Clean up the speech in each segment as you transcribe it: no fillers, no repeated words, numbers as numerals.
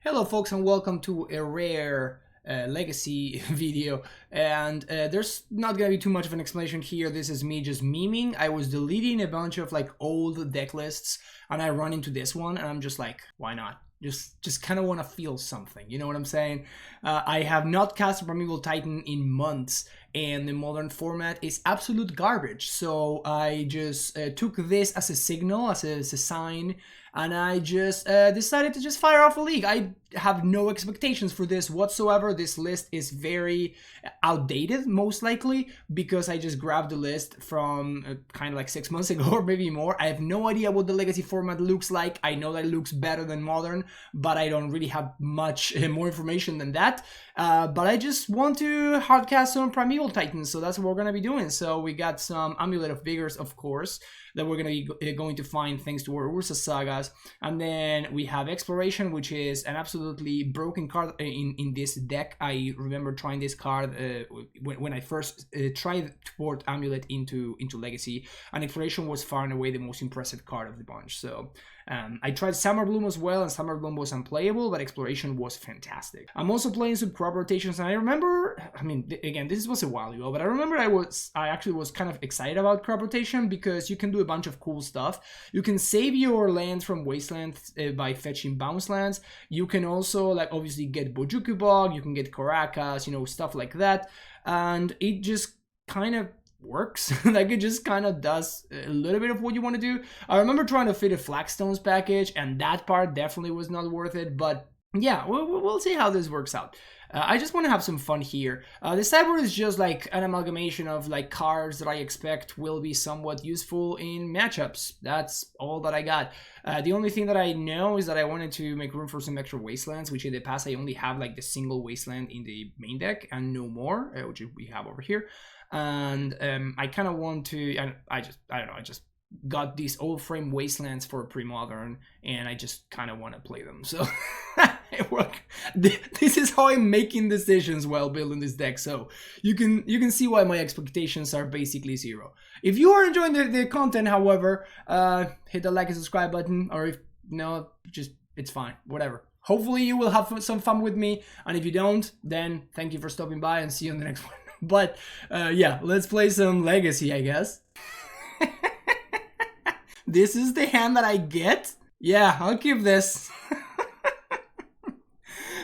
Hello folks and welcome to a rare legacy video, and there's not gonna be too much of an explanation here. This is me just memeing. I was deleting a bunch of like old deck lists and I run into this one and I'm just like, why not? Just kind of want to feel something, you know what I'm saying? I have not cast a Primeval Titan in months and the modern format is absolute garbage, so I just took this as a signal, as a sign, and I just decided to just fire off a league. I have no expectations for this whatsoever. This list is very outdated, most likely, because I just grabbed the list from kind of like 6 months ago or maybe more. I have no idea what the legacy format looks like. I know that it looks better than modern, but I don't really have much more information than that. But I just want to hardcast some Primeval Titans, so that's what we're going to be doing. So we got some Amulet of Vigors, of course, that we're going to find thanks to our Ursa sagas. And then we have Exploration, which is an absolutely broken card in this deck. I remember trying this card when I first tried to port Amulet into Legacy, and Exploration was far and away the most impressive card of the bunch. So I tried Summer Bloom as well, and Summer Bloom was unplayable, but Exploration was fantastic. I'm also playing some crop rotations, and I remember, I mean, again, this was a while ago, but I remember I actually was kind of excited about crop rotation because you can do a bunch of cool stuff. You can save your lands from wastelands by fetching bounce lands. You can also, like, obviously get Bojuku Bog, you can get Caracas, you know, stuff like that, and it just kind of works. Like, it just kind of does a little bit of what you want to do. I remember trying to fit a Flagstones package, and that part definitely was not worth it, but yeah, we'll see how this works out. I just want to have some fun here. The sideboard is just like an amalgamation of like cards that I expect will be somewhat useful in matchups. That's all that I got. The only thing that I know is that I wanted to make room for some extra wastelands, which in the past I only have like the single wasteland in the main deck and no more, which we have over here. And I kind of want to, and I don't know, I just got these old frame wastelands for pre-modern, and I just kind of want to play them. So this is how I'm making decisions while building this deck. So you can see why my expectations are basically zero. If you are enjoying the content, however, hit the like and subscribe button, or if no, just it's fine, whatever. Hopefully you will have some fun with me, and if you don't, then thank you for stopping by and see you on the next one. But yeah, let's play some Legacy, I guess. This is the hand that I get? Yeah, I'll keep this.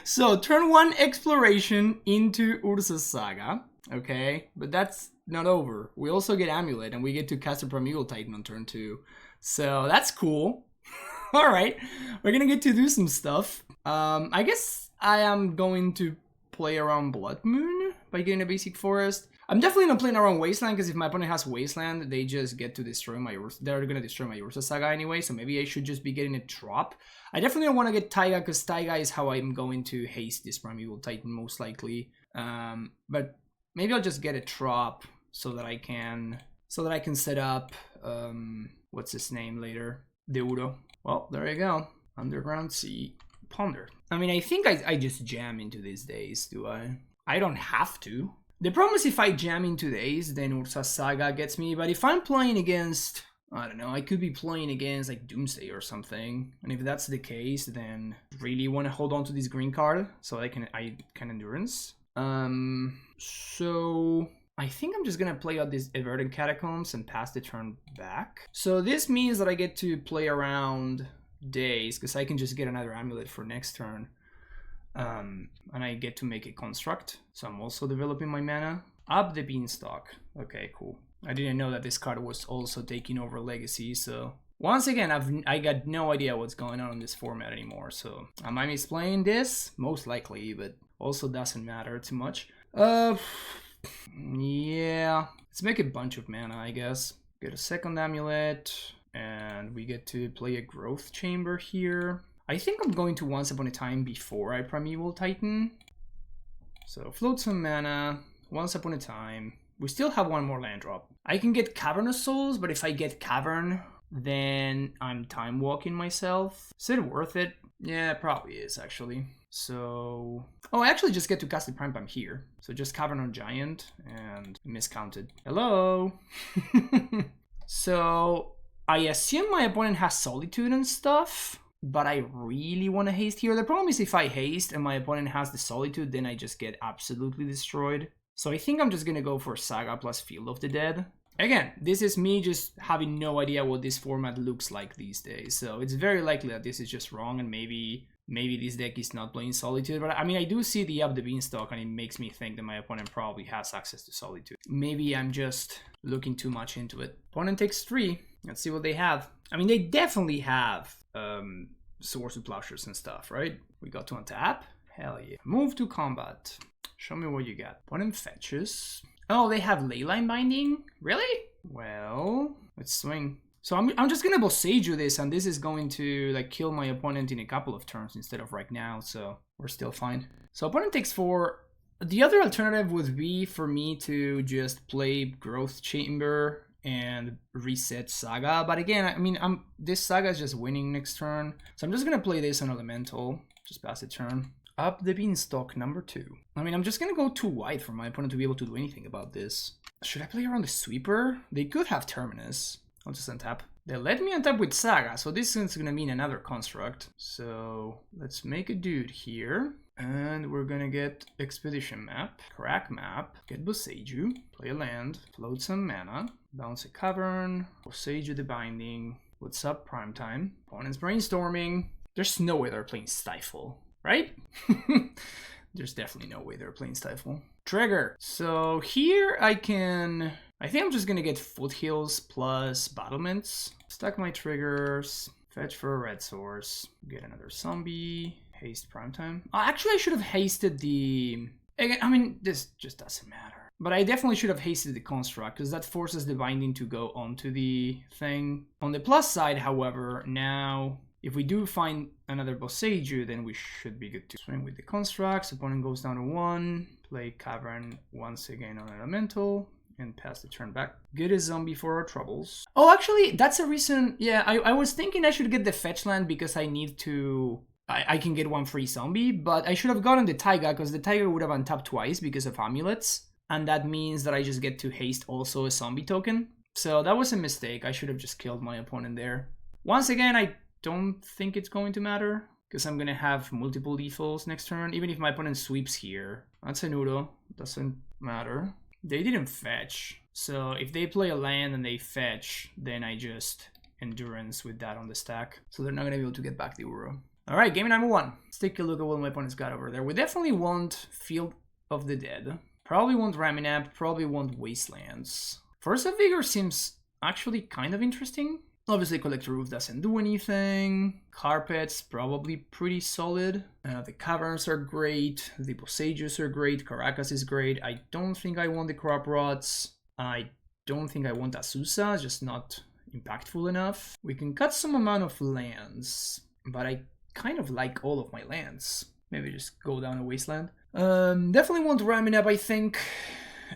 So, turn 1 Exploration into Ursa Saga. Okay, but that's not over. We also get Amulet, and we get to cast a Primeval Titan on turn 2. So, that's cool. Alright, we're gonna get to do some stuff. I guess I am going to play around Blood Moon by getting a basic forest. I'm definitely not playing around Wasteland, because if my opponent has Wasteland, they just get to destroy my Ursa. They're gonna destroy my Ursa Saga anyway, so maybe I should just be getting a drop. I definitely don't want to get Taiga, because Taiga is how I'm going to haste this Primeval Titan most likely. But maybe I'll just get a drop so that I can set up what's his name later, Deuro. Well, there you go. Underground Sea Ponder. I mean, I think I just jam into these days, do I? I don't have to. The problem is if I jam into the ace, then Ursa Saga gets me, but if I'm playing against, I don't know, I could be playing against like Doomsday or something, and if that's the case, then really want to hold on to this green card so I can endurance. So I think I'm just gonna play out these Everton Catacombs and pass the turn back. So this means that I get to play around days, because I can just get another Amulet for next turn. And I get to make a construct, so I'm also developing my mana. Up the Beanstalk. Okay, cool. I didn't know that this card was also taking over Legacy, so once again, I got no idea what's going on in this format anymore, so am I misplaying this? Most likely, but also doesn't matter too much. Yeah, let's make a bunch of mana, I guess. Get a second Amulet, and we get to play a Growth Chamber here. I think I'm going to Once Upon a Time before I Primeval Titan. So float some mana, Once Upon a Time. We still have one more land drop. I can get Cavernous Souls, but if I get Cavern, then I'm time walking myself. Is it worth it? Yeah, it probably is actually. So, oh, I actually just get to cast the Prime Pump here. So just Cavern on Giant and miscounted. Hello. So I assume my opponent has Solitude and stuff. but I really want to haste here. The problem is if I haste and my opponent has the Solitude, then I just get absolutely destroyed. So I think I'm just going to go for Saga plus Field of the Dead. Again, this is me just having no idea what this format looks like these days. So it's very likely that this is just wrong and maybe this deck is not playing Solitude. But I mean, I do see the Up the Beanstalk and it makes me think that my opponent probably has access to Solitude. Maybe I'm just looking too much into it. Opponent takes 3. Let's see what they have. I mean, they definitely have Swords to Plowshares and stuff, right? We got to untap. Hell yeah. Move to combat. Show me what you got. Opponent fetches. Oh, they have Leyline Binding? Really? Well, let's swing. So I'm just gonna Boseiju this, and this is going to like kill my opponent in a couple of turns instead of right now, so we're still fine. So opponent takes 4. The other alternative would be for me to just play Growth Chamber and reset Saga, but again, I mean, this Saga is just winning next turn, so I'm just gonna play this on Elemental, just pass the turn. Up the Beanstalk number 2. I mean, I'm just gonna go too wide for my opponent to be able to do anything about this. Should I play around the Sweeper? They could have Terminus. I'll just untap. They let me untap with Saga, so this is gonna mean another construct. So let's make a dude here. And we're gonna get Expedition Map, Crack Map, get Boseiju, play a land, float some mana, bounce a Cavern, Boseiju the Binding. What's up, Primetime? Opponent's brainstorming. There's no way they're playing Stifle, right? There's definitely no way they're playing Stifle. Trigger. So here I think I'm just gonna get Foothills plus Battlements. Stack my triggers, fetch for a red source, get another zombie, haste Primetime. Actually, I should have hasted the... Again, I mean, this just doesn't matter. But I definitely should have hasted the construct, because that forces the binding to go onto the thing. On the plus side, however, now... If we do find another Boseiju, then we should be good to swing with the constructs. Opponent goes down to 1. Play Cavern once again on Elemental. And pass the turn back. Get a zombie for our troubles. Oh, actually, that's a reason. Yeah, I was thinking I should get the fetch land because I need to... I can get 1 free zombie. But I should have gotten the Taiga because the Taiga would have untapped twice because of amulets. And that means that I just get to haste also a zombie token. So that was a mistake. I should have just killed my opponent there. Once again, I don't think it's going to matter because I'm gonna have multiple lethals next turn. Even if my opponent sweeps here, that's an Udo. Doesn't matter. They didn't fetch, so if they play a land and they fetch, then I just endurance with that on the stack. So they're not gonna be able to get back the Uro. All right, game number 1. Let's take a look at what my opponent's got over there. We definitely want Field of the Dead. Probably want Raminap. Probably want Wastelands. Force of Vigor seems actually kind of interesting. Obviously, Collector Roof doesn't do anything. Carpets, probably pretty solid. The Caverns are great. The Boseijus are great. Caracas is great. I don't think I want the Crop Rots. I don't think I want Azusa, just not impactful enough. We can cut some amount of lands, but I kind of like all of my lands. Maybe just go down a Wasteland. Definitely want Raminap, I think.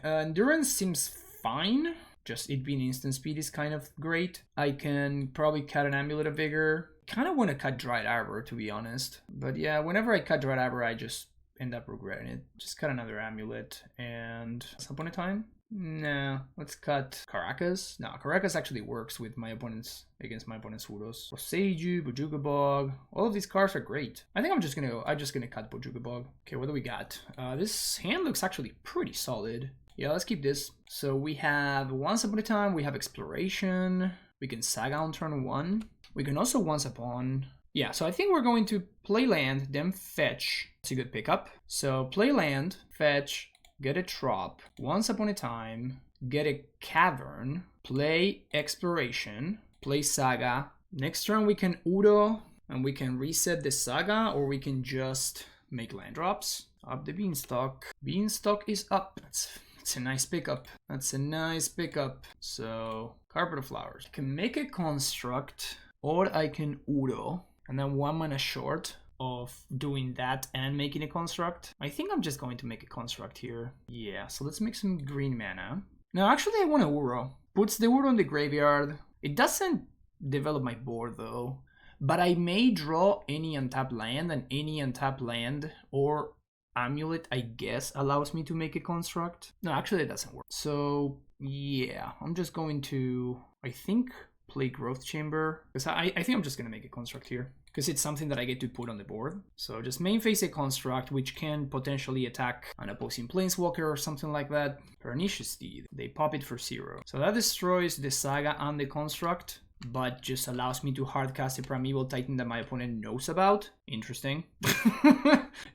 Endurance seems fine. Just it being instant speed is kind of great. I can probably cut an Amulet of Vigor. Kind of want to cut Dried Arbor, to be honest. But yeah, whenever I cut Dried Arbor, I just end up regretting it. Just cut another Amulet. And once upon a time? No, let's cut Caracas. No, Caracas actually works with my opponent's, against my opponent's Uros. Boseiju, Bojuka Bog. All of these cards are great. I think I'm just gonna cut Bojuka Bog. Okay, what do we got? This hand looks actually pretty solid. Yeah, let's keep this. So we have Once Upon a Time, we have Exploration, we can Saga on turn 1. We can also Once Upon... Yeah, so I think we're going to play land, then fetch. That's a good pickup. So play land, fetch, get a Trop, Once Upon a Time, get a Cavern, play Exploration, play Saga. Next turn we can Udo, and we can reset the Saga, or we can just make land drops. Up the Beanstalk. Beanstalk is up. That's a nice pickup. That's a nice pickup. So, Carpet of Flowers. I can make a construct, or I can Udo, and then 1 mana short of doing that and making a construct. I think I'm just going to make a construct here. Yeah, so let's make some green mana. Now, actually, I want a Uro. Puts the Uro in the graveyard. It doesn't develop my board, though. But I may draw any untapped land, and any untapped land, or Amulet, I guess, allows me to make a construct. No, actually it doesn't work. So yeah, I'm just going to, I think, play Growth Chamber. Because I think I'm just going to make a construct here. because it's something that I get to put on the board. So just main phase a construct, which can potentially attack an opposing planeswalker or something like that. Pernicious Steed, they pop it for 0. So that destroys the Saga and the construct, but just allows me to hardcast a Primeval Titan that my opponent knows about. Interesting.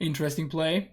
Interesting play.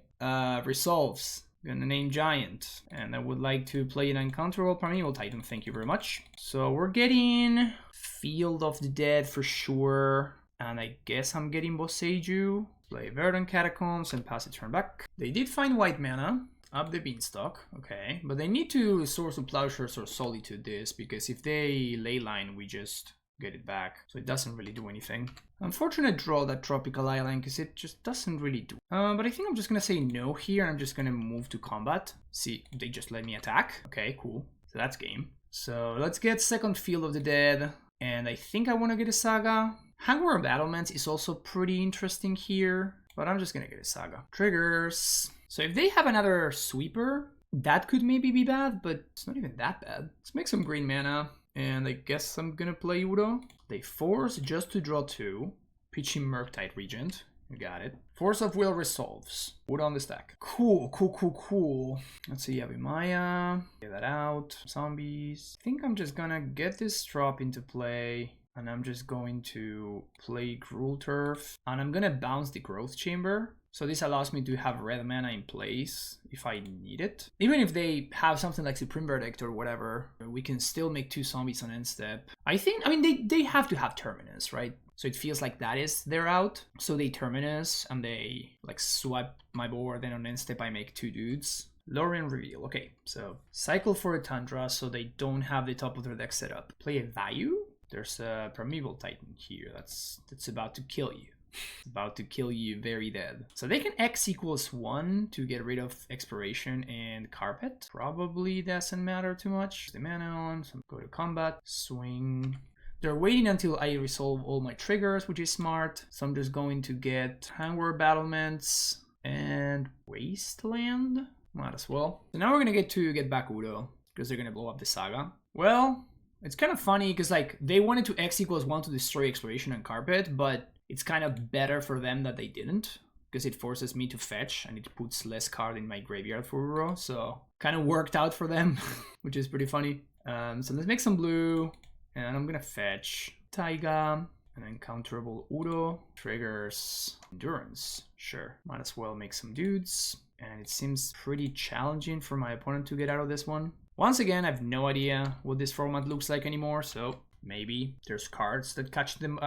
Resolves. Gonna name Giant, and I would like to play an uncounterable Primeval Titan, thank you very much. So we're getting Field of the Dead for sure, and I guess I'm getting Boseiju. Play Verdant Catacombs and pass a turn back. They did find white mana, up the beanstalk, okay, but they need to Source of Plowshares or Solitude this, because if they Leyline, we just get it back, so it doesn't really do anything. Unfortunate draw that Tropical Island, because it just doesn't really do. But I think I'm just gonna say no here. I'm just gonna move to combat. See, they just let me attack. Okay, cool. So that's game. So let's get second Field of the Dead, and I think I want to get a Saga. Hangworm Battlements is also pretty interesting here, but I'm just gonna get a Saga. Triggers. So if they have another Sweeper, that could maybe be bad, but it's not even that bad. Let's make some green mana. And I guess I'm gonna play Udo. They force just to draw 2. Pitching Murktide Regent. You got it. Force of Will resolves. Udo on the stack. Cool, cool, cool, cool. Let's see, Yavimaya. Get that out. Zombies. I think I'm just gonna get this drop into play. And I'm just going to play Gruul Turf. And I'm gonna bounce the Growth Chamber. So this allows me to have red mana in place if I need it. Even if they have something like Supreme Verdict or whatever, we can still make 2 zombies on end step. I mean, they have to have Terminus, right? So it feels like that is their out. So they Terminus and they like swipe my board, then on end step I make 2 dudes. Lorien Reveal, okay. So cycle for a Tundra so they don't have the top of their deck set up. Play a Vayu. There's a Primeval Titan here that's about to kill you. It's about to kill you very dead. So they can X equals 1 to get rid of Expiration and Carpet. Probably doesn't matter too much. The mana on, so go to combat, swing. They're waiting until I resolve all my triggers, which is smart. So I'm just going to get Hangwar Battlements and Wasteland. Might as well. So now we're gonna get back Udo, because they're gonna blow up the Saga. Well, it's kind of funny because like they wanted to X equals 1 to destroy Expiration and Carpet, but it's kind of better for them that they didn't, because it forces me to fetch and it puts less card in my graveyard for Uro. So kind of worked out for them, which is pretty funny. So let's make some blue, and I'm gonna fetch Taiga, and then counterable Udo. Triggers Endurance. Sure, might as well make some dudes. And it seems pretty challenging for my opponent to get out of this one. Once again, I have no idea what this format looks like anymore, so maybe there's cards that catch them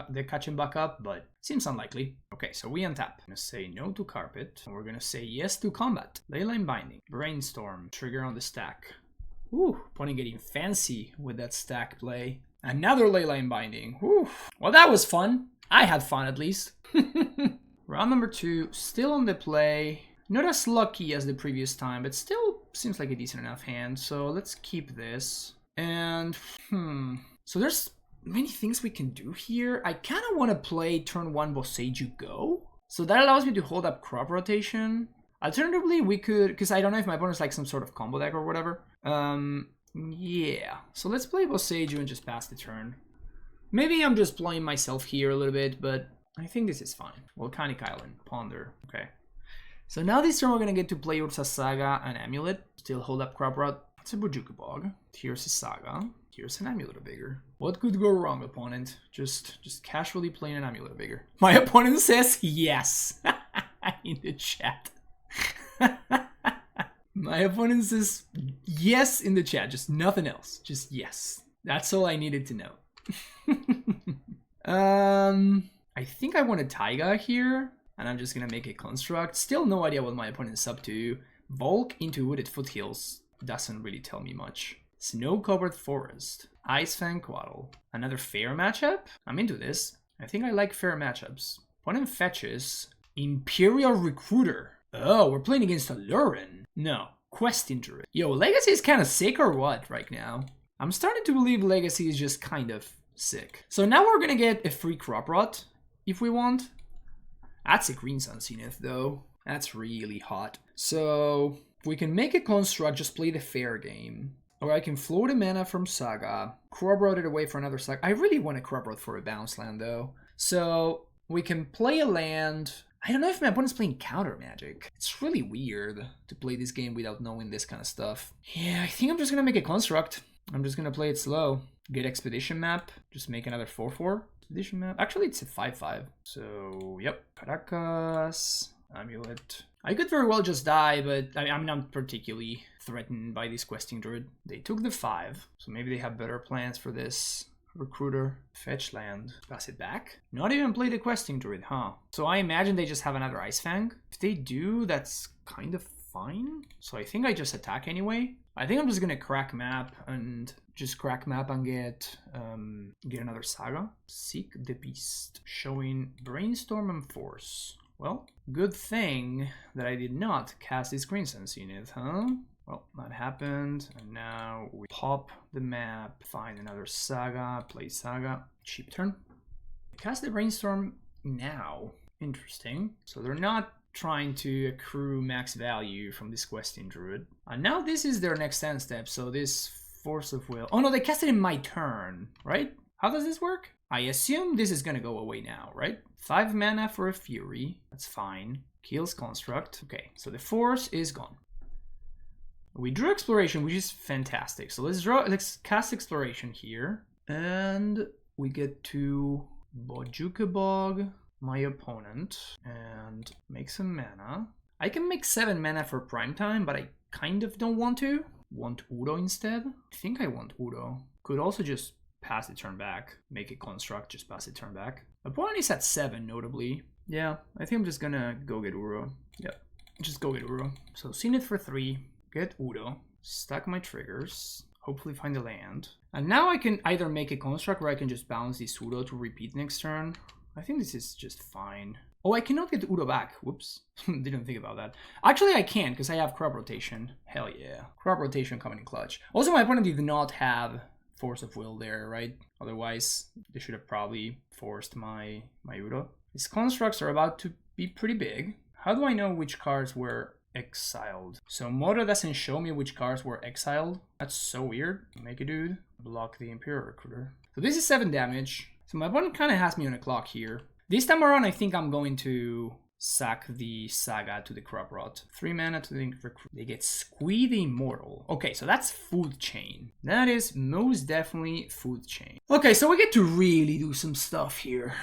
back up, but seems unlikely. Okay, so we untap. I'm gonna say no to Carpet, and we're gonna say yes to combat. Leyline Binding, Brainstorm, trigger on the stack. Ooh, opponent getting fancy with that stack play. Another Leyline Binding. Ooh, well that was fun. I had fun at least. Round number 2, still on the play. Not as lucky as the previous time, but still seems like a decent enough hand. So let's keep this. And, so there's many things we can do here. I kind of want to play turn 1 Boseiju Go. So that allows me to hold up crop rotation. Alternatively, we could, because I don't know if my opponent's like some sort of combo deck or whatever. Yeah. So let's play Boseiju and just pass the turn. Maybe I'm just playing myself here a little bit, but I think this is fine. Volcanic Island, Ponder, okay. So now this turn we're gonna get to play Urza Saga and Amulet. Still hold up crop rot. It's a Bojuka Bog. Here's a Saga. Here's an Amulet of Vigor. What could go wrong, opponent? Just casually playing an Amulet of Vigor. My opponent says yes in the chat. My opponent says yes in the chat. Just nothing else. Just yes. That's all I needed to know. I think I want a Taiga here. And I'm just gonna make a construct. Still no idea what my opponent's up to. Volk into Wooded Foothills doesn't really tell me much. Snow-covered Forest. Icefang Quaddle. Another fair matchup? I'm into this. I think I like fair matchups. Opponent fetches Imperial Recruiter. Oh, we're playing against a Lurin. No, Quest into it. Yo, Legacy is kind of sick or what right now? I'm starting to believe Legacy is just kind of sick. So now we're gonna get a free crop rot if we want. That's a Green Sun Zenith though. That's really hot. So we can make a construct, just play the fair game. Or I can float a mana from Saga, crop rot it away for another Saga. I really want a crop rot for a bounce land though. So We can play a land. I don't know if my opponent's playing counter magic. It's really weird to play this game without knowing this kind of stuff. Yeah, I think I'm just gonna make a construct. I'm just gonna play it slow. Get expedition map. Just make another 4/4 expedition map. Actually, it's a 5/5. So yep, Caracas, Amulet. I could very well just die, but I'm not particularly threatened by this questing druid. They took the 5, so maybe they have better plans for this. Recruiter, fetch land, pass it back. Not even play the questing druid, huh? So I imagine they just have another Ice Fang. If they do, that's kind of fine. So I think I just attack anyway. I think I'm just gonna crack map and get another Saga. Seek the Beast, showing Brainstorm and Force. Well, good thing that I did not cast this Green Sense unit, huh? Well, that happened, and now we pop the map, find another Saga, play Saga. Cheap turn. Cast the Brainstorm now. Interesting. So they're not trying to accrue max value from this questing druid. And now this is their next end step, so this Force of Will. Oh no, they cast it in my turn, right? How does this work? I assume this is gonna go away now, right? 5 mana for a Fury, that's fine. Kills Construct. Okay, so the Force is gone. We drew Exploration, which is fantastic. So let's cast Exploration here. And we get to Bog my opponent and make some mana. I can make 7 mana for Primetime, but I kind of don't want to. Want Udo instead? I think I want Udo. Could also just pass the turn back. Make a construct, just pass the turn back. Opponent is at 7, notably. Yeah, I think I'm just gonna go get Uro. Yep, just go get Uro. So Zenith for 3. Get Udo, stack my triggers, hopefully find a land. And now I can either make a construct where I can just bounce this Udo to repeat next turn. I think this is just fine. Oh, I cannot get Udo back. Whoops. Didn't think about that. Actually, I can because I have crop rotation. Hell yeah. Crop rotation coming in clutch. Also, my opponent did not have Force of Will there, right? Otherwise, they should have probably forced my Udo. These constructs are about to be pretty big. How do I know which cards were exiled? So Moto doesn't show me which cards were exiled. That's so weird. Make a dude. Block the Imperial Recruiter. So this is 7 damage. So my opponent kind of has me on a clock here. This time around, I think I'm going to sack the Saga to the Crop Rot. 3 mana to the Recruit. They get Squee the Immortal. Okay, so that's Food Chain. That is most definitely Food Chain. Okay, so we get to really do some stuff here.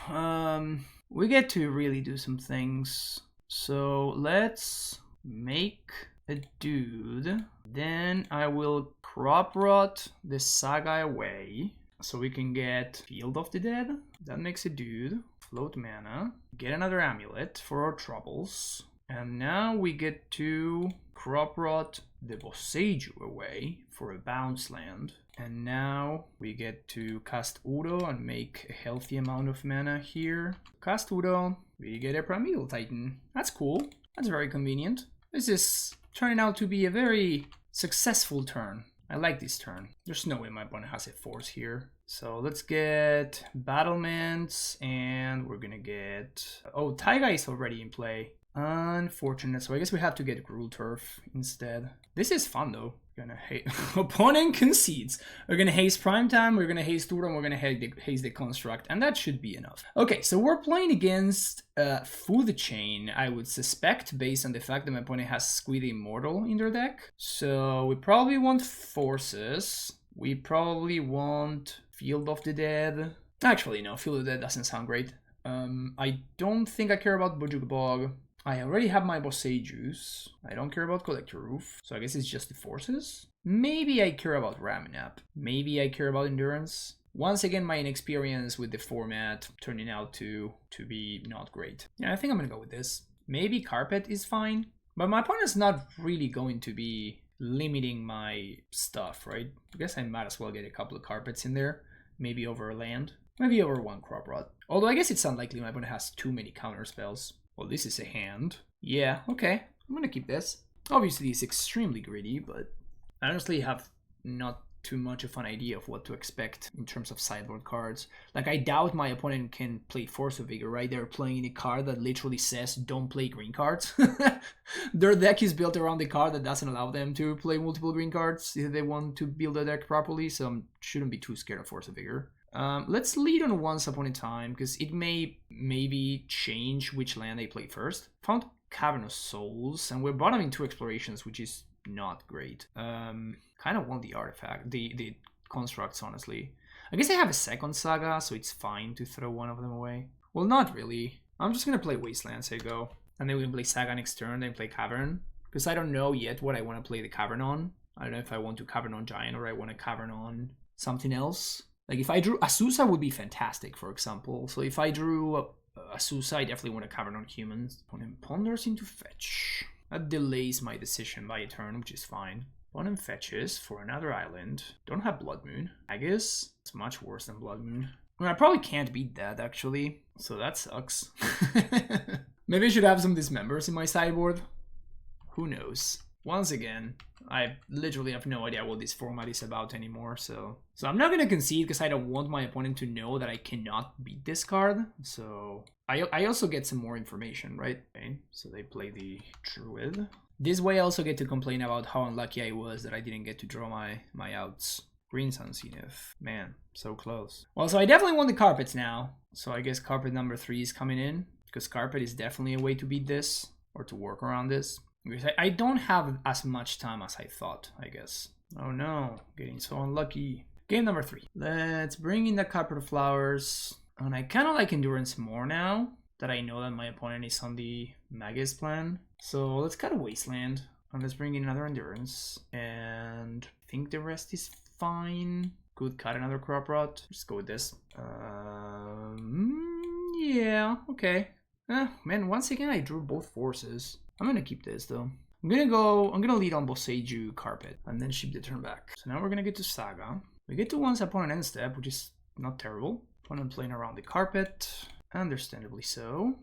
We get to really do some things. So let's make a dude. Then I will Crop Rot the Saga away. So we can get Field of the Dead. That makes a dude. Float mana. Get another Amulet for our troubles. And now we get to Crop Rot the Boseiju away for a bounce land. And now we get to cast Udo and make a healthy amount of mana here. Cast Udo. We get a Primeval Titan. That's cool. That's very convenient. This is turning out to be a very successful turn. I like this turn. There's no way my opponent has a Force here. So let's get Battlements, and we're gonna get... Oh, Taiga is already in play. Unfortunate, so I guess we have to get Gruul Turf instead. This is fun though. Gonna hate opponent concedes. We're gonna haste Primetime, we're gonna haste Udo, and we're gonna haste the construct, and that should be enough. Okay, so we're playing against Food Chain, I would suspect, based on the fact that my opponent has Squee the Immortal in their deck. So we probably want Forces. We probably want Field of the Dead. Actually, no, Field of the Dead doesn't sound great. I don't think I care about Bog. I already have my Boseijus. I don't care about Collector Roof, so I guess it's just the Forces. Maybe I care about Raminap. Maybe I care about Endurance. Once again, my inexperience with the format turning out to be not great. Yeah, I think I'm gonna go with this. Maybe Carpet is fine, but my opponent's not really going to be limiting my stuff, right? I guess I might as well get a couple of Carpets in there. Maybe over a land. Maybe over 1 Crop Rot. Although I guess it's unlikely my opponent has too many counter spells. Well, this is a hand. Yeah, okay. I'm gonna keep this. Obviously, it's extremely greedy, but I honestly have not too much of an idea of what to expect in terms of sideboard cards. Like, I doubt my opponent can play Force of Vigor, right? They're playing a card that literally says, don't play green cards. Their deck is built around the card that doesn't allow them to play multiple green cards if they want to build a deck properly, so I shouldn't be too scared of Force of Vigor. Let's lead on Once Upon a Time, because it may maybe change which land I play first. Found Cavern of Souls, and we're bottoming 2 explorations, which is not great. Kind of want the artifact, the constructs, honestly. I guess I have a second saga, so it's fine to throw one of them away. Well, not really. I'm just gonna play Wasteland, say go. And then we can play Saga next turn, then play Cavern. Because I don't know yet what I want to play the Cavern on. I don't know if I want to Cavern on Giant or I want to Cavern on something else. Like if I drew Asusa would be fantastic, for example. So if I drew Asusa, I definitely want to Cavern on Humans. Opponent ponders into fetch. That delays my decision by a turn, which is fine. Opponent fetches for another island. Don't have Blood Moon. I guess it's much worse than Blood Moon. I mean, I probably can't beat that, actually. So that sucks. Maybe I should have some dismembers in my sideboard. Who knows? Once again, I literally have no idea what this format is about anymore, so I'm not gonna concede because I don't want my opponent to know that I cannot beat this card. So I also get some more information, right? Okay, so they play the Druid. This way I also get to complain about how unlucky I was that I didn't get to draw my outs. Green Sun Zenith. Man, so close. Well, so I definitely want the carpets now. So I guess carpet number 3 is coming in, because carpet is definitely a way to beat this, or to work around this. Because I don't have as much time as I thought, I guess. Oh no, getting so unlucky. Game number 3. Let's bring in the Carpet of Flowers. And I kind of like Endurance more now that I know that my opponent is on the Magus plan. So let's cut a Wasteland. And let's bring in another Endurance. And I think the rest is fine. Could cut another Crop Rot. Just go with this. Yeah, okay. Man, once again I drew both forces. I'm gonna keep this though. I'm gonna lead on Boseiju Carpet and then ship the turn back. So now we're gonna get to Saga. We get to Once Upon an End step, which is not terrible. Opponent playing around the carpet. Understandably so.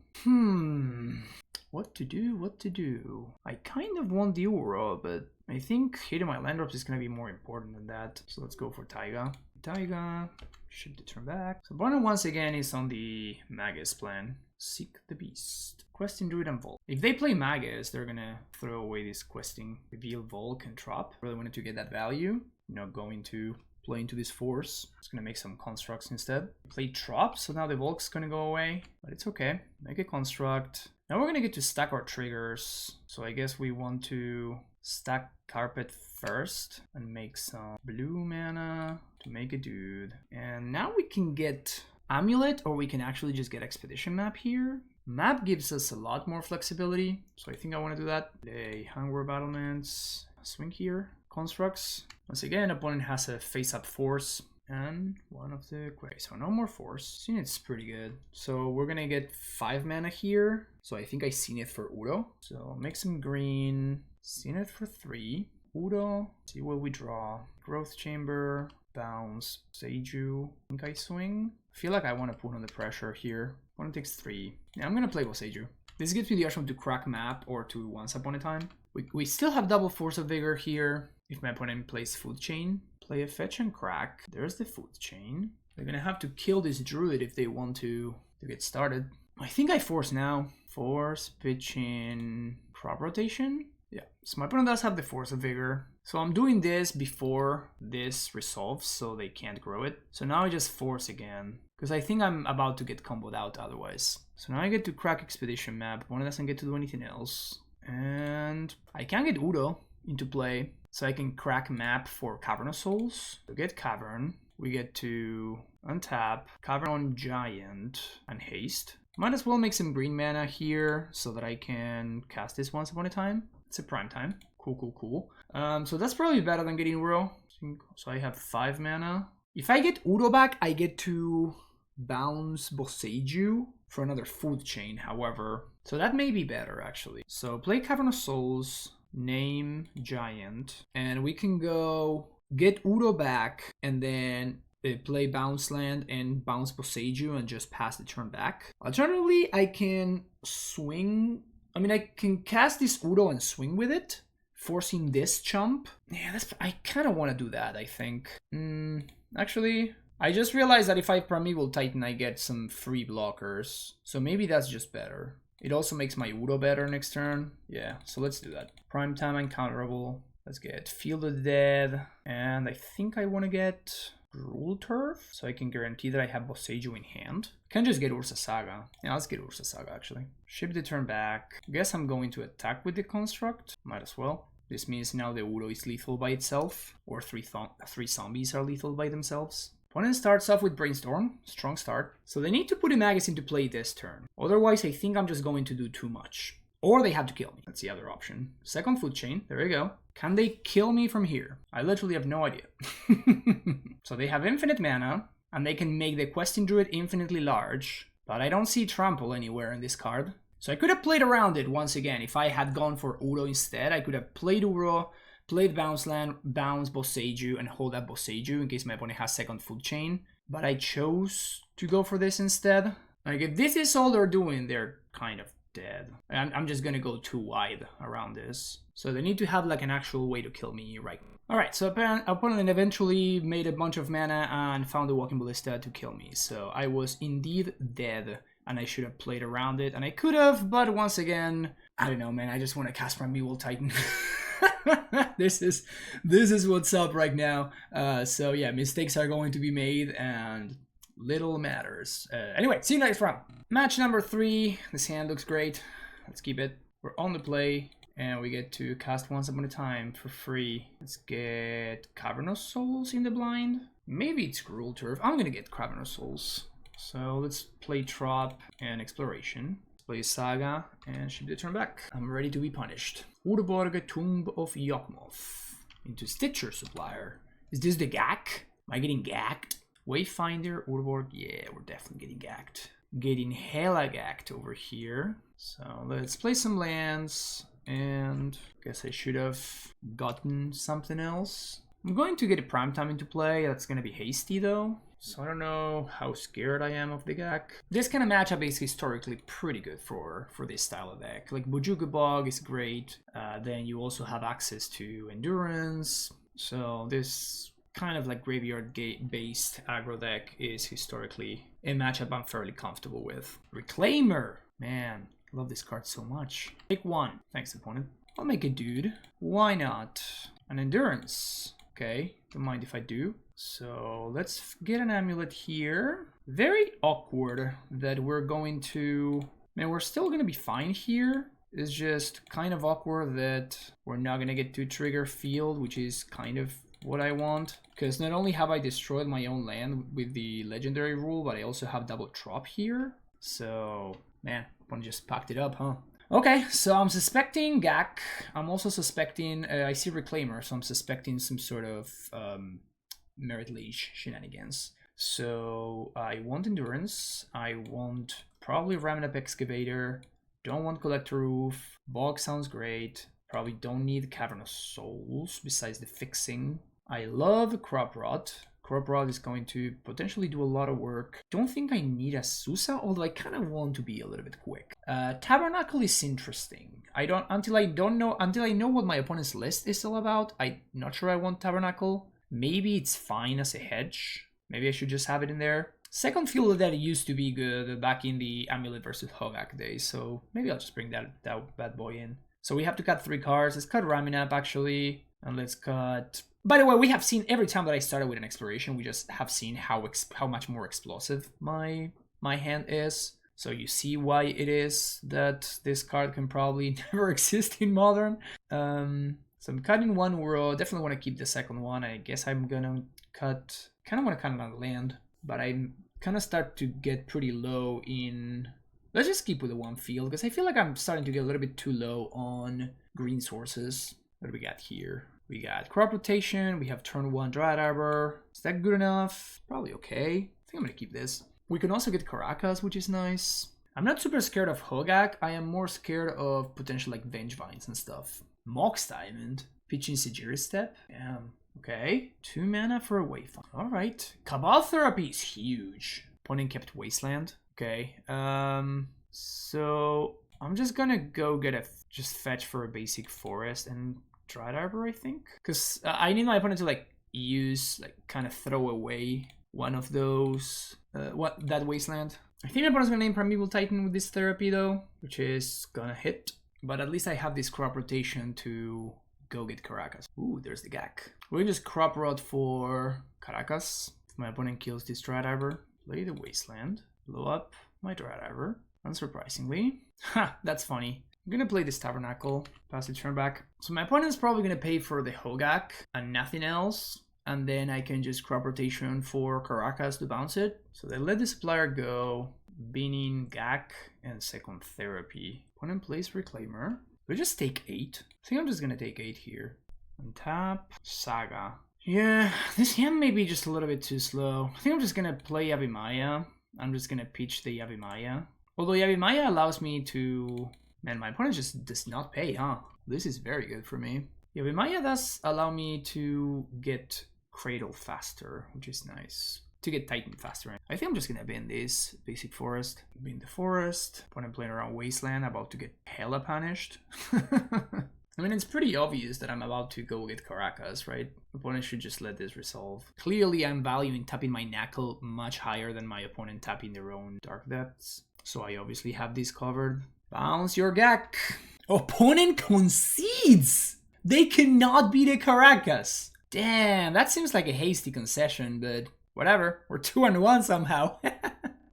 What to do? I kind of want the Uro, but I think hitting my land drops is gonna be more important than that. So let's go for Taiga. Taiga, ship the turn back. So opponent once again is on the Magus plan. Seek the Beast. Questing Druid and Volk. If they play Magus, they're gonna throw away this questing. Reveal Volk and Trop. Really wanted to get that value. Not going to play into this force. Just gonna make some constructs instead. Play Trop, so now the Volk's gonna go away. But it's okay. Make a construct. Now we're gonna get to stack our triggers. So I guess we want to stack Carpet first and make some blue mana to make a dude. And now we can get Amulet, or we can actually just get Expedition Map here. Map gives us a lot more flexibility, so I think I want to do that. Play Hunger Battlements, swing here, constructs. Once again, opponent has a face-up force and one of the queries, so no more force. Seen it's pretty good. So we're gonna get 5 mana here. So I think I seen it for Uro. So make some green, seen it for 3. Uro, see what we draw. Growth Chamber, bounce, Seiju. I think I swing. I feel like I want to put on the pressure here. One takes 3. Yeah, I'm gonna play Boseiju. This gives me the option to crack map or to Once Upon a Time. We still have double Force of Vigor here. If my opponent plays Food Chain, play a fetch and crack. There's the Food Chain. They're gonna have to kill this Druid if they want to get started. I think I force now. Force, pitch in, crop rotation. Yeah, so my opponent does have the Force of Vigor. So I'm doing this before this resolves, so they can't grow it. So now I just force again, because I think I'm about to get comboed out otherwise. So now I get to crack Expedition Map. One doesn't get to do anything else. And I can get Udo into play, so I can crack map for Cavern of Souls. To get Cavern, we get to untap, Cavern on Giant, and haste. Might as well make some green mana here, so that I can cast this Once Upon a Time. It's a prime time. Cool. So that's probably better than getting Uro. So I have 5 mana. If I get Udo back, I get to bounce Boseiju for another Food Chain, however. So that may be better, actually. So play Cavern of Souls, name Giant, and we can go get Udo back, and then play Bounce Land and bounce Boseiju and just pass the turn back. Alternatively, I can swing. I mean, I can cast this Udo and swing with it, forcing this chump. Yeah, I kind of want to do that, I think. Actually, I just realized that if I Primeval Titan, I get some free blockers. So maybe that's just better. It also makes my Udo better next turn. Yeah, so let's do that. Prime Time Uncounterable. Let's get Field of the Dead. And I think I want to get Rule Turf, so I can guarantee that I have Boseiju in hand. Can just get Ursa Saga. Yeah, let's get Ursa Saga actually. Ship the turn back. Guess I'm going to attack with the construct. Might as well. This means now the Uro is lethal by itself, or three zombies are lethal by themselves. Opponent starts off with Brainstorm, strong start. So they need to put a Magus into play this turn. Otherwise, I think I'm just going to do too much. Or they have to kill me. That's the other option. Second food chain, there we go. Can they kill me from here? I literally have no idea. So they have infinite mana, and they can make the Questing Druid infinitely large. But I don't see Trample anywhere in this card. So I could have played around it once again. If I had gone for Uro instead, I could have played Uro, played Bounce Land, Bounce Boseiju, and hold up Boseiju in case my opponent has second food chain. But I chose to go for this instead. Like, if this is all they're doing, they're kind of dead. I'm just gonna go too wide around this. So they need to have like an actual way to kill me right now. Alright, so opponent eventually made a bunch of mana and found the Walking Ballista to kill me. So I was indeed dead. And I should have played around it, and I could have, but once again, I don't know, man. I just want to cast Primeval Titan. This is what's up right now. So yeah, mistakes are going to be made, and little matters. Anyway, see you next round. Match number 3. This hand looks great. Let's keep it. We're on the play, and we get to cast once upon a time for free. Let's get Cavernous Souls in the blind. Maybe it's Gruul Turf. I'm gonna get Cavernous Souls. So let's play Trop and Exploration. Let's play Saga and ship the turn back. I'm ready to be punished. Urborg, Tomb of Yawgmoth. Into Stitcher Supplier. Is this the Gack? Am I getting gacked? Wayfinder, Urborg. Yeah, we're definitely getting gacked. Getting hella gacked over here. So let's play some lands. And I guess I should have gotten something else. I'm going to get a Primetime into play. That's going to be hasty though. So I don't know how scared I am of the Gack. This kind of matchup is historically pretty good for this style of deck. Like Bojuka Bog is great. Then you also have access to Endurance. So this kind of like graveyard gate based aggro deck is historically a matchup I'm fairly comfortable with. Reclaimer! Man, I love this card so much. Take 1. Thanks, opponent. I'll make a dude. Why not? An Endurance. Okay, don't mind if I do. So let's get an Amulet here. Very awkward that we're going to... Man, we're still going to be fine here. It's just kind of awkward that we're not going to get to trigger field, which is kind of what I want. Because not only have I destroyed my own land with the legendary rule, but I also have double Trop here. So, man, one just packed it up, huh? Okay, so I'm suspecting Gack. I'm also suspecting... I see Reclaimer, so I'm suspecting some sort of... Merit Leash shenanigans. So I want Endurance. I want probably Ramen Up Excavator. Don't want Collector Roof. Bog sounds great. Probably don't need Cavernous Souls besides the fixing. I love Crop Rot. Crop Rot is going to potentially do a lot of work. Don't think I need a Susa, although I kind of want to be a little bit quick. Tabernacle is interesting. Until I know what my opponent's list is all about. I'm not sure I want Tabernacle. Maybe it's fine as a hedge. Maybe I should just have it in there. Second Field of Death used to be good back in the Amulet versus Hogaak days, so maybe I'll just bring that bad boy in. So we have to cut 3 cards. Let's cut Raminap actually, and let's cut... By the way, we have seen every time that I started with an Exploration, we just have seen how much more explosive my hand is. So you see why it is that this card can probably never exist in Modern. So I'm cutting 1 Uro. Definitely want to keep the second one. I guess I'm gonna cut... Kind of want to cut another land, but I'm kind of start to get pretty low in... Let's just keep with the 1 field, because I feel like I'm starting to get a little bit too low on green sources. What do we got here? We got Crop Rotation. We have turn 1 Dryad Arbor. Is that good enough? Probably okay. I think I'm gonna keep this. We can also get Caracas, which is nice. I'm not super scared of Hogaak. I am more scared of potential like Vengevines and stuff. Mox Diamond, Pitching Sigiri Step. Okay. 2 mana for a Wayfinder. Alright. Cabal Therapy is huge. Opponent kept Wasteland. Okay. So I'm just gonna go get just fetch for a basic forest and Dryad Arbor, I think. Because I need my opponent to like kind of throw away one of those that Wasteland. I think my opponent's gonna name Primeval Titan with this therapy though, which is gonna hit. But at least I have this Crop Rotation to go get Caracas. Ooh, there's the Gack. We'll just Crop Rot for Caracas. If my opponent kills this Drydiver, play the Wasteland, blow up my Drydiver, unsurprisingly. Ha, that's funny. I'm gonna play this Tabernacle, pass the turn back. So my opponent's probably gonna pay for the Hogaak and nothing else. And then I can just crop rotation for Caracas to bounce it. So they let the supplier go, Beaning, Gak, and Second Therapy. Opponent plays Reclaimer. We just take 8. I think I'm just gonna take 8 here. Untap, Saga. Yeah, this hand may be just a little bit too slow. I think I'm just gonna play Yavimaya. I'm just gonna pitch the Yavimaya. Although Yavimaya allows me to... Man, my opponent just does not pay, huh? This is very good for me. Yavimaya does allow me to get Cradle faster, which is nice. To get Titan faster. I think I'm just gonna bin this Basic Forest. Bin the Forest. Opponent playing around Wasteland, about to get hella punished. I mean, it's pretty obvious that I'm about to go get Caracas, right? Opponent should just let this resolve. Clearly, I'm valuing tapping my Knuckle much higher than my opponent tapping their own Dark Depths. So I obviously have this covered. Bounce your Gak. Opponent concedes! They cannot beat a Caracas. Damn, that seems like a hasty concession, but whatever. We're 2-1 somehow.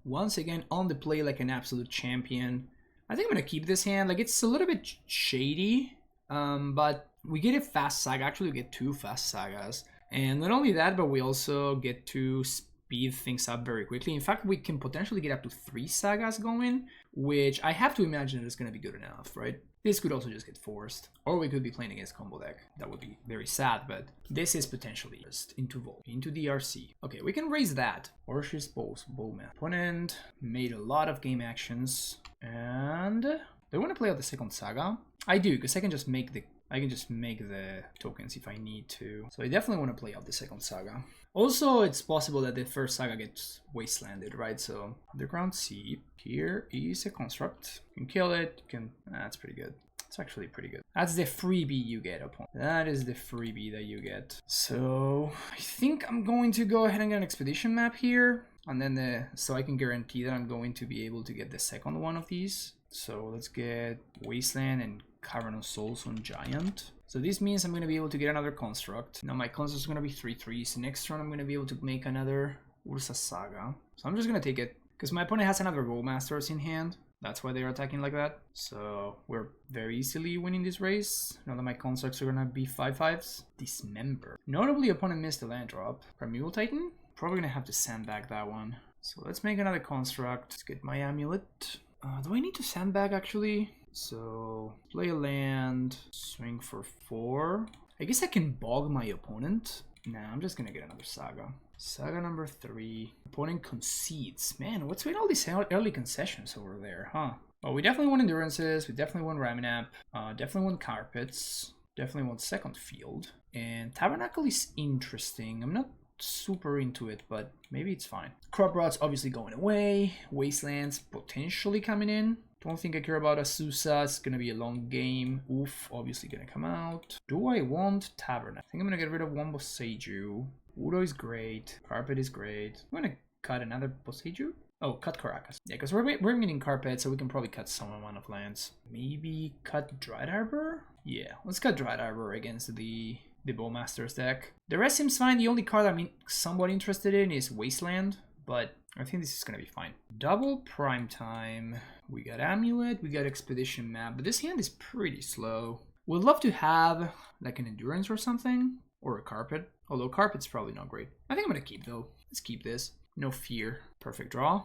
Once again, on the play like an absolute champion. I think I'm gonna keep this hand. Like, it's a little bit shady. But we get a fast saga. Actually, we get 2 fast sagas. And not only that, but we also get to speed things up very quickly. In fact, we can potentially get up to 3 sagas going, which I have to imagine is going to be good enough, right? This could also just get forced. Or we could be playing against combo deck. That would be very sad, but this is potentially just into Volt, into the RC. Okay, we can raise that. Orsh's Bowman. Opponent made a lot of game actions. And do I want to play out the second saga? I do, because I can just make the tokens if I need to. So I definitely want to play out the second saga. Also, it's possible that the first saga gets wastelanded, right? So Underground Sea. Here is a construct. You can kill it. You can. That's pretty good. It's actually pretty good. That's the freebie you get upon. That is the freebie that you get. So I think I'm going to go ahead and get an expedition map here. And then so I can guarantee that I'm going to be able to get the second one of these. So let's get Wasteland and Cavern of Souls on Giant. So this means I'm going to be able to get another construct. Now my construct is going to be 3/3s. Next turn I'm going to be able to make another Ursa Saga. So I'm just going to take it because my opponent has another Rollmasters in hand. That's why they're attacking like that. So we're very easily winning this race. Now that my constructs are going to be 5/5s. Dismember. Notably, opponent missed a land drop. Primeval Titan? Probably going to have to sandbag that one. So let's make another construct. Let's get my Amulet. Do I need to sandbag actually? So play a land, swing for 4. I guess I can bog my opponent. Nah, I'm just gonna get another Saga. Saga number 3. Opponent concedes. Man, what's with all these early concessions over there, huh? Well, we definitely want Endurances, we definitely want Raminap, definitely want Carpets, definitely want Second Field. And Tabernacle is interesting. I'm not super into it, but maybe it's fine. Crop Rots obviously going away. Wastelands potentially coming in. Don't think I care about Asusa. It's gonna be a long game. Oof, obviously gonna come out. Do I want Tabernacle? I think I'm gonna get rid of one Boseiju. Udo is great. Carpet is great. I'm gonna cut another Boseiju. Oh, cut Caracas. Yeah, because we're meeting Carpet, so we can probably cut some amount of lands. Maybe cut Dread Harbor? Yeah, let's cut Dread Harbor against the Bowmasters deck. The rest seems fine. The only card I'm somewhat interested in is Wasteland, but I think this is gonna be fine. Double Prime Time. We got Amulet, we got Expedition Map, but this hand is pretty slow. Would love to have like an Endurance or something, or a Carpet, although Carpet's probably not great. I think I'm gonna keep though. Let's keep this. No fear. Perfect draw.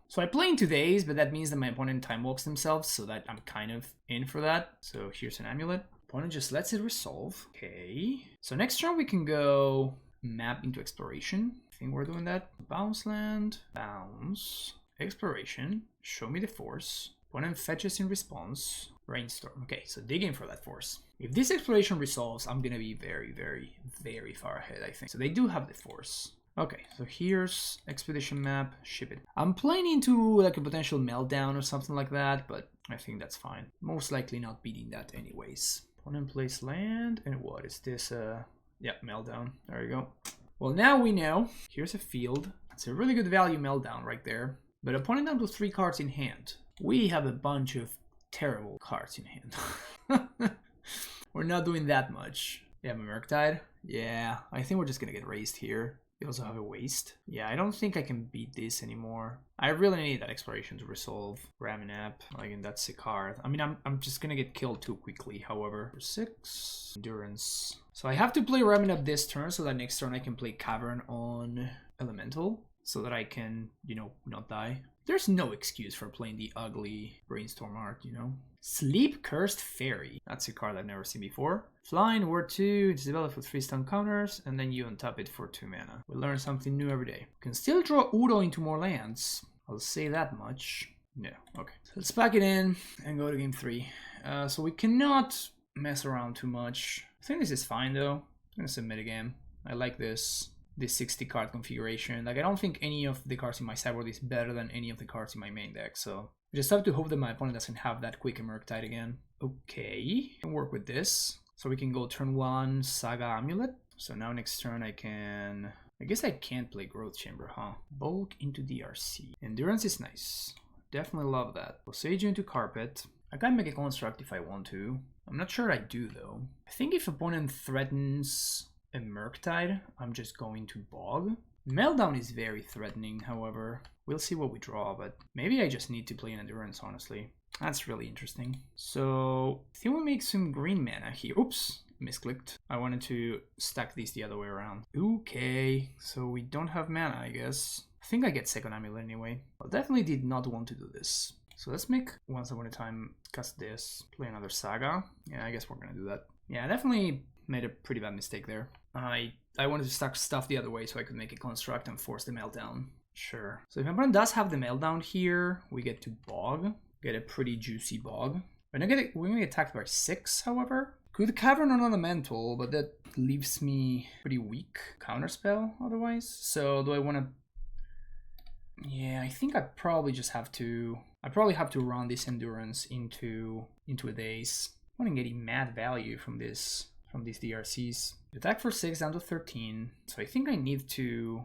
So I play in 2 days, but that means that my opponent time walks themselves, so that I'm kind of in for that. So here's an Amulet. Opponent just lets it resolve. Okay. So next turn we can go map into Exploration. I think we're doing that. Bounce land. Bounce. Exploration. Show me the force. Opponent fetches in response. Rainstorm. Okay, so dig in for that force. If this Exploration resolves, I'm gonna be very, very, very far ahead, I think. So they do have the force. Okay, so here's Expedition Map. Ship it. I'm playing into like a potential Meltdown or something like that, but I think that's fine. Most likely not beating that anyways. Opponent plays land, and what is this? Yeah, Meltdown. There you go. Well, now we know. Here's a field. It's a really good value Meltdown right there. But opponent down to 3 cards in hand. We have a bunch of terrible cards in hand. We're not doing that much. Yeah, Murktide. Yeah, I think we're just gonna get raised here. They also have a waste. Yeah, I don't think I can beat this anymore. I really need that exploration to resolve. Raminap, again, that's a card. I mean, I'm just gonna get killed too quickly, however. 6, Endurance. So I have to play Raminap this turn so that next turn I can play Cavern on Elemental so that I can, you know, not die. There's no excuse for playing the ugly Brainstorm art, you know? Sleep Cursed Fairy. That's a card I've never seen before. Flying, Word 2, it's developed with 3 stun counters, and then you untap it for 2 mana. We learn something new every day. Can still draw Udo into more lands. I'll say that much. No, okay. So let's pack it in and go to game 3. So we cannot mess around too much. I think this is fine though. I'm gonna submit a game. I like this 60 card configuration. Like, I don't think any of the cards in my sideboard is better than any of the cards in my main deck, so I just have to hope that my opponent doesn't have that quick Murktide again. Okay, can work with this. So we can go turn 1, Saga Amulet. So now next turn I guess I can't play Growth Chamber, huh? Bulk into DRC. Endurance is nice. Definitely love that. We'll Sage into Carpet. I can make a construct if I want to. I'm not sure I do though. I think if opponent threatens a Murktide, I'm just going to Bog. Meltdown is very threatening, however. We'll see what we draw, but maybe I just need to play an Endurance, honestly. That's really interesting. So, I think we'll make some green mana here. Oops, misclicked. I wanted to stack these the other way around. Okay, so we don't have mana, I guess. I think I get second Amulet anyway. I definitely did not want to do this. So let's make Once Upon a Time, cast this, play another Saga. Yeah, I guess we're gonna do that. Yeah, I definitely made a pretty bad mistake there. I wanted to stack stuff the other way so I could make a construct and force the Meltdown. Sure. So if my opponent does have the Meltdown here, we get to Bog. Get a pretty juicy Bog. We're gonna get attacked by 6, however. Could Cavern on Elemental, but that leaves me pretty weak counterspell otherwise. So do I want to... Yeah, I think I probably just have to... I probably have to run this Endurance into a Daze. I'm not getting mad value from these DRCs. Attack for 6 down to 13. So I think I need to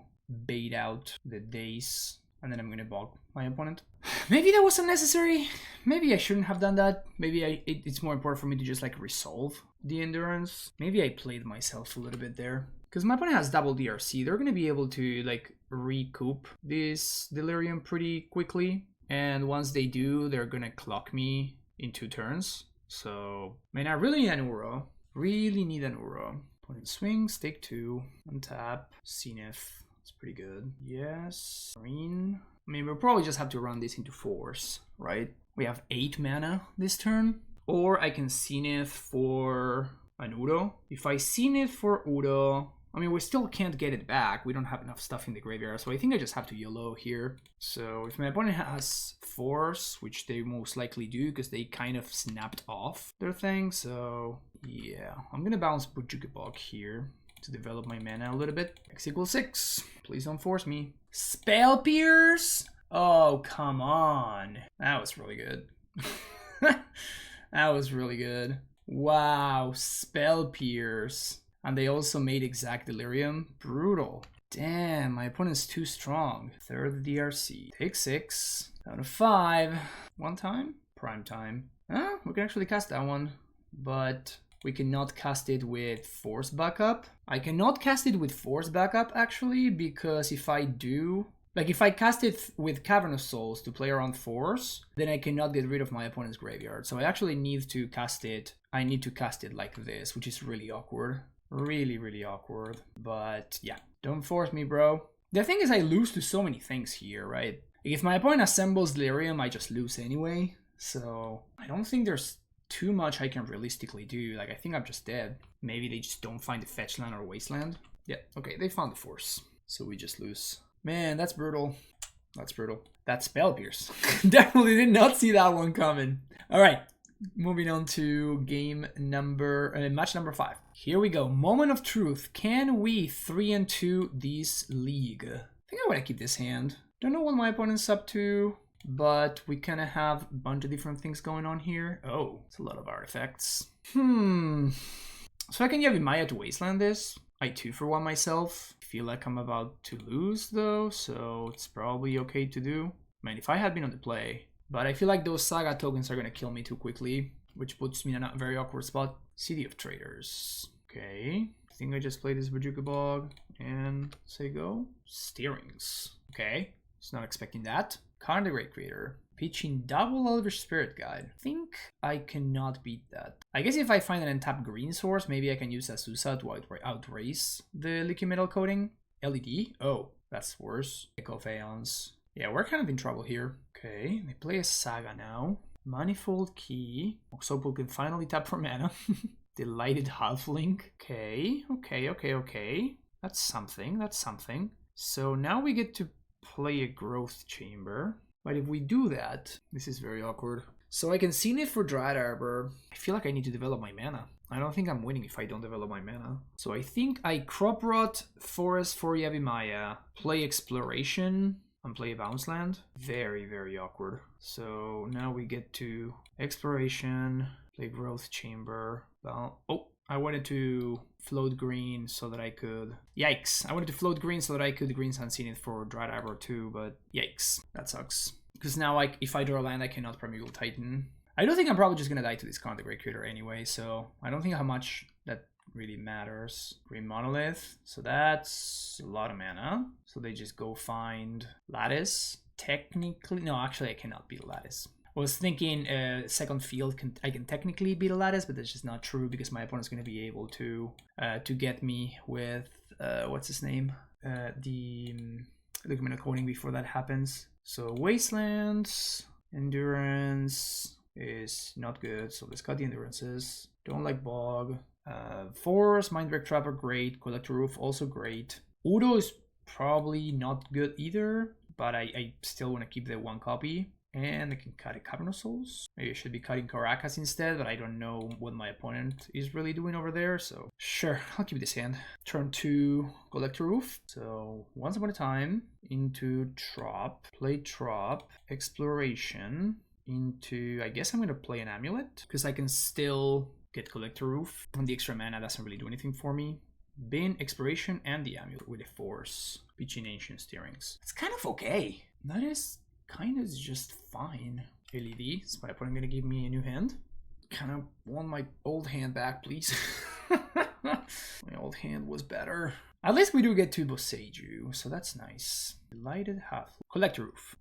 bait out the Daze, and then I'm gonna Bog my opponent. Maybe that was unnecessary. Maybe I shouldn't have done that. Maybe it's more important for me to just like resolve the Endurance. Maybe I played myself a little bit there. Because my opponent has double DRC, they're gonna be able to like recoup this Delirium pretty quickly. And once they do, they're gonna clock me in 2 turns. So, man, I really need an Uro. Really need an Uro. Opponent swings, take 2, untap, Zenith. It's pretty good. Yes. Green. I mean, we'll probably just have to run this into Force, right? We have 8 mana this turn. Or I can Zenith for an Udo. If I Zenith for Udo, I mean, we still can't get it back. We don't have enough stuff in the graveyard, so I think I just have to YOLO here. So if my opponent has Force, which they most likely do because they kind of snapped off their thing, so yeah. I'm gonna bounce Bujukabok here to develop my mana a little bit. X equals 6. Please don't force me. Spell Pierce? Oh, come on. That was really good. That was really good. Wow, Spell Pierce. And they also made Exact Delirium. Brutal. Damn, my opponent's too strong. Third DRC. Take 6. Down to 5. One time? Prime time. We can actually cast that one. But we cannot cast it with Force backup. I cannot cast it with Force backup, actually, because if I do... Like, if I cast it with Cavern of Souls to play around Force, then I cannot get rid of my opponent's graveyard. So I actually need to cast it... I need to cast it like this, which is really awkward. Really, really awkward. But yeah, don't force me, bro. The thing is, I lose to so many things here, right? If my opponent assembles Delirium, I just lose anyway. So I don't think there's too much I can realistically do. Like, I think I'm just dead. Maybe they just don't find the fetch land or wasteland. Yeah, okay, they found the Force. So we just lose. Man, that's brutal. That's brutal. That's Spell Pierce. Definitely did not see that one coming. All right. Moving on to match number 5. Here we go. Moment of truth. Can we 3-2 this league? I think I want to keep this hand. Don't know what my opponent's up to, but we kind of have a bunch of different things going on here. Oh, it's a lot of artifacts. So I can give Maya to wasteland this. I 2-for-1 myself. I feel like I'm about to lose though, so it's probably okay to do. Man, if I had been on the play. But I feel like those Saga tokens are going to kill me too quickly, which puts me in a very awkward spot. City of Traders. Okay. I think I just played this Bujukabog. And say go. Steerings. Okay. Was not expecting that. Karn the Great Creator. Pitching double Elvish Spirit Guide. I think I cannot beat that. I guess if I find an untapped green source, maybe I can use Azusa to outrace the liquid metal coating. LED? Oh, that's worse. Echo Valence. Yeah, we're kind of in trouble here. Okay, they play a Saga now. Manifold Key. Oxopal can finally tap for mana. Delighted Halfling. Okay. That's something. So now we get to play a Growth Chamber. But if we do that, this is very awkward. So I can Zenith for Dryad Arbor. I feel like I need to develop my mana. I don't think I'm winning if I don't develop my mana. So I think I Crop Rot, Forest for Yavimaya, play Exploration, and play a Bounce Land. Very, very awkward. So now we get to Exploration, play Growth Chamber. Well, oh, I wanted to float green so that I could... Yikes. I wanted to float green so that I could Green Sun Zenith for Dryad Arbor too, but yikes. That sucks. Because now, like, if I draw a land, I cannot Primeval Titan. I don't think I'm probably just going to die to this Karn the Great Creator anyway, so I don't think how much that really matters. Green Monolith, so that's a lot of mana. So they just go find Lattice. Technically, no, actually I cannot beat Lattice. I was thinking second field, I can technically beat a Lattice, but that's just not true because my opponent's going to be able to get me with, what's his name? The Liquid Coating before that happens. So Wastelands, Endurance is not good, so let's cut the Endurances. Don't like Bog. Force, Mindbreak Trap are great. Collector Roof also great. Udo is probably not good either, but I still want to keep the one copy. And I can cut a Cavern of Souls. Maybe I should be cutting Caracas instead, but I don't know what my opponent is really doing over there, so sure, I'll keep this hand. Turn 2, Collector Roof. So once upon a time, into Trop, play Trop, Exploration, into, I guess I'm going to play an Amulet, because I can still get Collector Roof. And the extra mana doesn't really do anything for me. Bin, Exploration, and the Amulet with a Force. Pitching Ancient Steerings. It's kind of okay. That is... kind of just fine. LED, so my opponent gonna give me a new hand. Kind of want my old hand back, please. My old hand was better. At least we do get to Boseiju, so that's nice. Delighted Half. Collector Roof.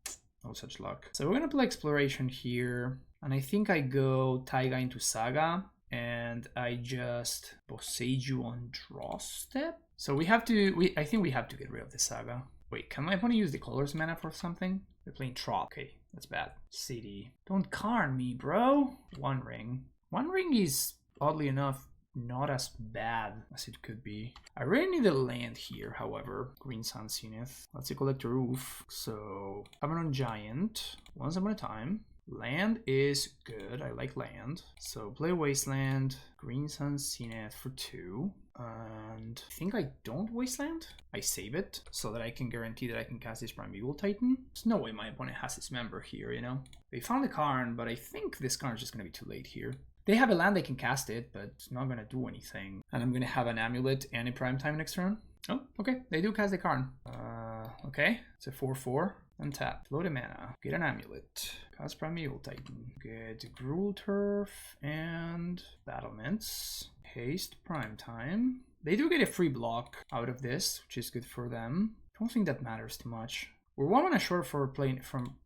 No such luck. So we're gonna play Exploration here, and I think I go Taiga into Saga, and I just Boseiju on draw step. So we have to. I think we have to get rid of the Saga. Wait, can my opponent use the colors mana for something? They're playing Trop. Okay, that's bad. City. Don't Karn me, bro. One Ring. One Ring is, oddly enough, not as bad as it could be. I really need a land here, however. Green Sun Zenith. Let's see, Collector Roof. So, Abaddon Giant. Once upon a time. Land is good. I like land. So, play Wasteland. Green Sun Zenith for 2. And I think I don't Wasteland. I save it so that I can guarantee that I can cast this Primeval Titan. There's no way my opponent has his member here, you know? They found a Karn, but I think this Karn is just going to be too late here. They have a land, they can cast it, but it's not going to do anything. And I'm going to have an Amulet and a Primetime next turn. Oh, okay. They do cast the Karn. Okay. It's a 4/4. Untap. Float a mana. Get an Amulet. Cast Primeval Titan. Get Gruul Turf and Battlements. Haste Primetime. They do get a free block out of this, which is good for them. Don't think that matters too much. We're 1 mana short for playing from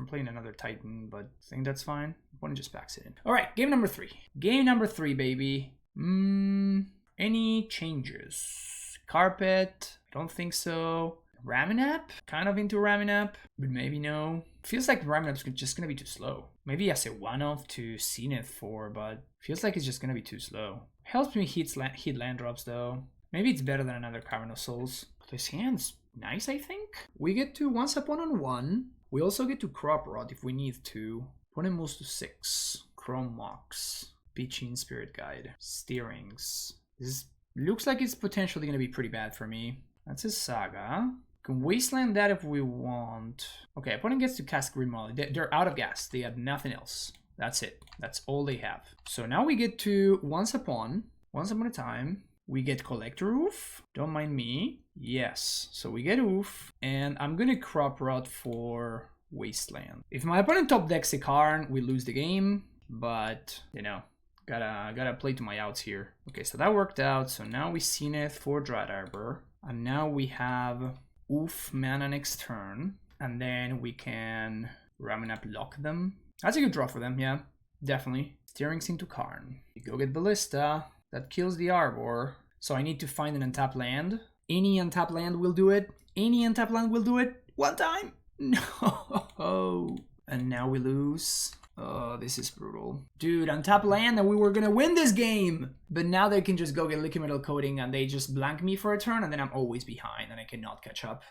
playing another Titan, but I think that's fine. One just backs it in. All right, game number 3. Game number 3, baby. Any changes? Carpet? I don't think so. Raminap? Kind of into Raminap, but maybe no. Feels like Raminap's just gonna be too slow. Maybe as a one-off to Zenith for, but feels like it's just gonna be too slow. Helps me hit land drops though. Maybe it's better than another Cavern of Souls. But this hand's nice, I think. We get to once upon on 1. We also get to Crop Rot if we need to. Opponent moves to 6. Chrome Mox. Pitching Spirit Guide. Steerings. This looks like it's potentially gonna be pretty bad for me. That's a Saga. Can Wasteland that if we want. Okay, opponent gets to cast Green Molly. They're out of gas. They have nothing else. That's it. That's all they have. So now we get to once upon a time. We get Collector Roof. Don't mind me. Yes. So we get Oof. And I'm going to Crop Rot for Wasteland. If my opponent top decks a Karn, we lose the game. But, you know, gotta play to my outs here. Okay, so that worked out. So now we Zenith for Dryad Arbor. And now we have oof mana next turn. And then we can ramen up lock them. That's a good draw for them, yeah. Definitely. Steering's into Karn. We go get Ballista. That kills the Arbor. So I need to find an untapped land. Any untapped land will do it. Any untapped land will do it. One time. No. And now we lose. Oh, this is brutal. Dude, untapped land and we were gonna win this game. But now they can just go get Liquid Metal Coating and they just blank me for a turn and then I'm always behind and I cannot catch up.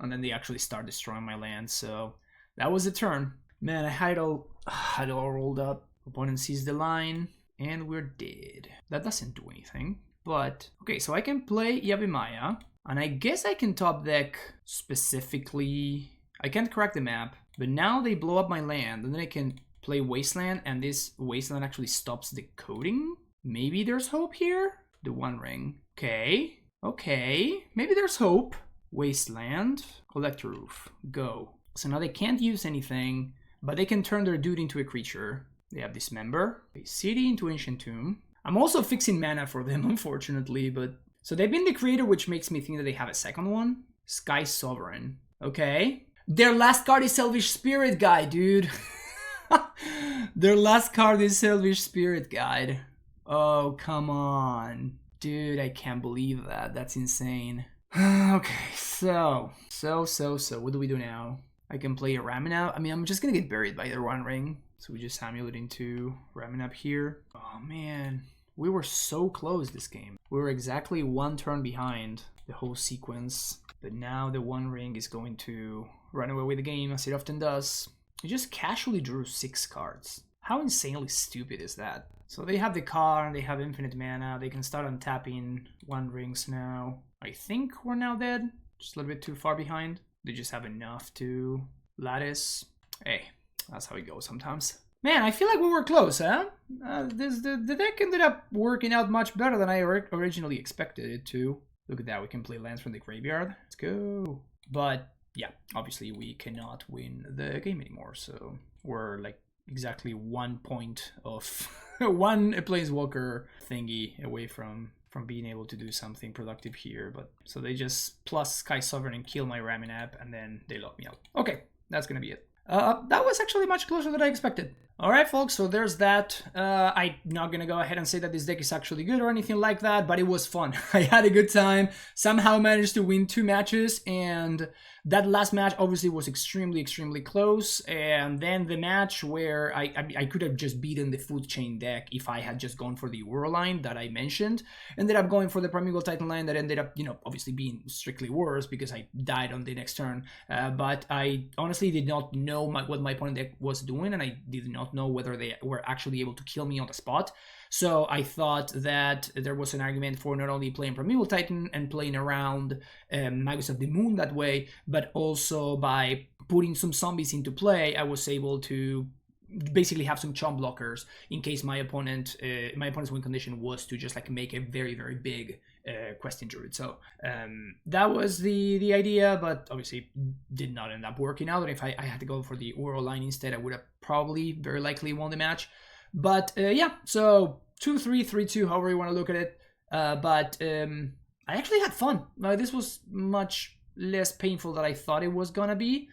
And then they actually start destroying my land, so that was the turn. Man, I had it all rolled up. Opponent sees the line, and we're dead. That doesn't do anything. But, okay, so I can play Yavimaya, and I guess I can top deck specifically. I can't crack the map, but now they blow up my land, and then I can play Wasteland, and this Wasteland actually stops the coding? Maybe there's hope here? The One Ring. Okay, maybe there's hope. Wasteland, Collector Roof, go. So now they can't use anything, but they can turn their dude into a creature. They have Dismember, a City into Ancient Tomb. I'm also fixing mana for them, unfortunately, but... So they've been the creator, which makes me think that they have a second one. Sky Sovereign. Okay. Their last card is Selfish Spirit Guide, dude. Their last card is Selfish Spirit Guide. Oh, come on. Dude, I can't believe that. That's insane. Okay, so what do we do now? I can play a Ramina. I mean, I'm just gonna get buried by the One Ring. So we just Amulet into Ramina up here. Oh man, we were so close this game. We were exactly one turn behind the whole sequence. But now the One Ring is going to run away with the game, as it often does. It just casually drew 6 cards. How insanely stupid is that? So they have the card, they have infinite mana, they can start untapping One Rings now. I think we're now dead, just a little bit too far behind. They just have enough to lattice. Hey, that's how it goes sometimes. Man, I feel like we were close, huh? The deck ended up working out much better than I originally expected it to. Look at that, we can play lands from the graveyard. Let's go. But yeah, obviously we cannot win the game anymore, so we're like exactly 1 point of one Planeswalker thingy away from being able to do something productive here. But so they just plus Sky Sovereign and kill my Raminap, and then they lock me out. Okay, that's gonna be it. That was actually much closer than I expected. Alright folks, so there's that. I'm not gonna go ahead and say that this deck is actually good or anything like that, but it was fun. I had a good time, somehow managed to win 2 matches, and that last match obviously was extremely close, and then the match where I could have just beaten the Food Chain deck if I had just gone for the Aurora line that I mentioned, ended up going for the Primeval Titan line that ended up, you know, obviously being strictly worse because I died on the next turn, but I honestly did not know what my opponent deck was doing, and I did not know whether they were actually able to kill me on the spot. So I thought that there was an argument for not only playing Primeval Titan and playing around Magus of the Moon that way, but also by putting some zombies into play, I was able to basically have some chump blockers in case my opponent's win condition was to just like make a very big Questing Druid. So that was the idea, but obviously did not end up working out. And if I had to go for the Aurora line instead, I would have probably very likely won the match. But yeah, so 2-3, 3-2, however you want to look at it. But I actually had fun. This was much less painful than I thought it was gonna be.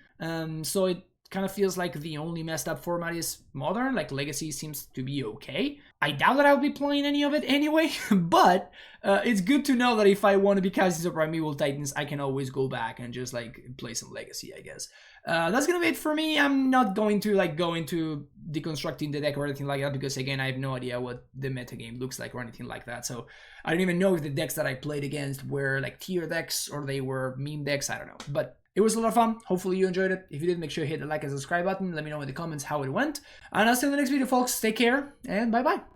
So it kind of feels like the only messed up format is Modern. Like Legacy seems to be okay. I doubt that I'll be playing any of it anyway, but it's good to know that if I want to be casting some Primeval Titans, I can always go back and just like play some Legacy, I guess. That's gonna be it for me. I'm not going to like go into deconstructing the deck or anything like that, because again, I have no idea what the metagame looks like or anything like that. So I don't even know if the decks that I played against were like tier decks or they were meme decks. I don't know, but it was a lot of fun. Hopefully you enjoyed it. If you did, make sure you hit the like and subscribe button. Let me know in the comments how it went. And I'll see you in the next video, folks. Take care and bye-bye.